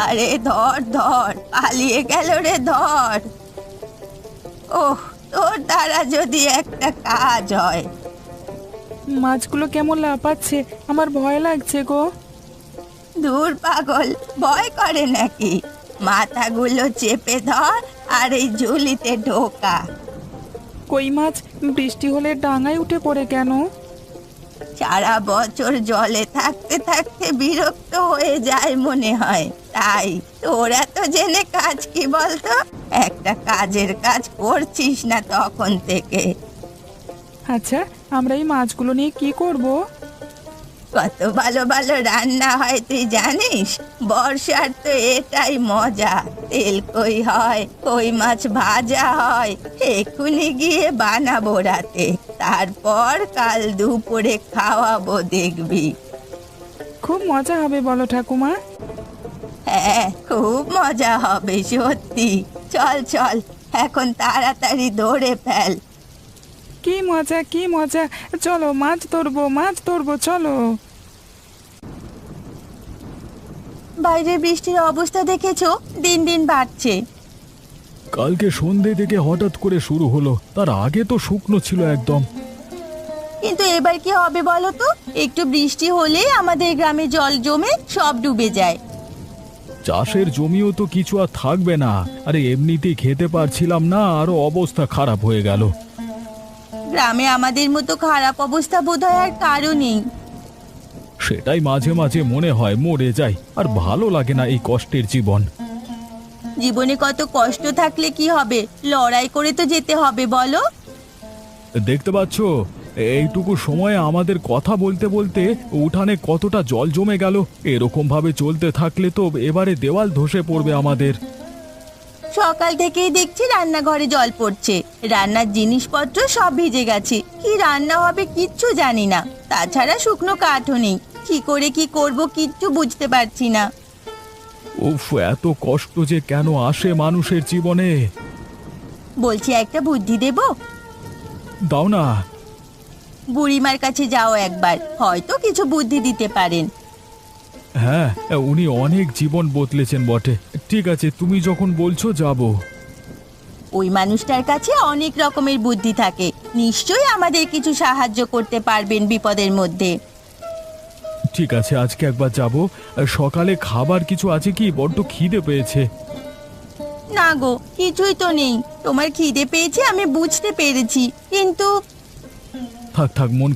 আরে ধর ধর, পালিয়ে গেল রে, ধর। ওহ, তোর দ্বারা যদি একটা কাজ হয়। মাছগুলো কেমন লাফাচ্ছে, আমার ভয় লাগছে গো। দূর পাগল, ভয় করে নাকি? মাথাগুলো চেপে ধর আর এই ঝুলিতে ঢোকা। কই মাছ বৃষ্টি হলে ডাঙায় উঠে পড়ে কেন? সারা বছর জলে থাকতে থাকতে বিরক্ত হয়ে যায় মনে হয়, তাই। তোরা তো জেনে কাজ কি বলতো? একটা কাজের কাজ করছিস না তখন থেকে। আচ্ছা, আমরা এই মাছগুলো নিয়ে কি করব? কত ভালো ভালো রান্না হয় তুই জানিস? বর্ষার তো এটাই মজা। তেল কই হয়, কই মাছ ভাজা হয়, এক্ষুনি গিয়ে বানাবো রাতে, তারপর কাল দুপুরে খাওয়াবো, দেখবি। খুব মজা হবে বলো ঠাকুমা। হ্যাঁ, খুব মজা হবে সত্যি। চল চল, এখন তাড়াতাড়ি ধরে ফেল। কি মজা কি মজা, চলো মাছ ধরবো মাছ ধরবো, চলো। বাইরে বৃষ্টির অবস্থা দেখেছো? দিন দিন বাড়ছে। কালকে সন্ধে থেকে হঠাৎ করে শুরু হলো, তার আগে তো শুকনো ছিল একদম। কিন্তু এবার কি হবে বলো তো? একটু বৃষ্টি হলেই আমাদের গ্রামে জল জমে সব ডুবে যায়। চাষের জমিও তো কিছু আর থাকবে না। আরে এমনিতেই খেতে পারছিলাম না, আরো অবস্থা খারাপ হয়ে গেল। গ্রামে আমাদের মতো খারাপ অবস্থা বোধহয় আর কারো নেই। সেটাই মাঝে মাঝে মনে হয়, মরে যাই, আর ভালো লাগে না এই কষ্টের জীবন। জীবনে কত কষ্ট থাকলে কি হবে, লড়াই করে তো যেতে হবে বলো। দেখতে পাচ্ছ, এইটুকু সময়ে আমাদের কথা বলতে বলতে উঠানে কতটা জল জমে গেল। এরকম ভাবে চলতে থাকলে তো এবারে দেওয়াল ধসে পড়বে আমাদের। সকাল থেকেই দেখছি রান্নাঘরে জল পড়ছে, রান্নার জিনিসপত্র সব ভিজে গেছে। কি রান্না হবে কিচ্ছু জানি না, তাছাড়া শুকনো কাঠও নেই। কি করে কি করব কিচ্ছু বুঝতে পারছি না। উফ, এত কষ্ট যে কেন আসে মানুষের জীবনে। বলছি একটা বুদ্ধি দেব? দাও না। বুড়িমার কাছে যাও একবার, হয়তো কিছু বুদ্ধি দিতে পারেন। হ্যাঁ, উনি অনেক জীবন বদলেছেন বটে। ঠিক আছে, তুমি যখন বলছো যাব। ওই মানুষটার কাছে অনেক রকমের বুদ্ধি থাকে, নিশ্চয়ই আমাদের কিছু সাহায্য করতে পারবেন বিপদের মধ্যে। ঠিক আছে, আজকে একবার যাব। সকালে খাবার কিছু আছে কি? বড্ড খিদে পেয়েছে। না গো, কিছুই তো নেই। তোমার খিদে পেয়েছে আমি বুঝতে পেরেছি, কিন্তু থাক থাক, মন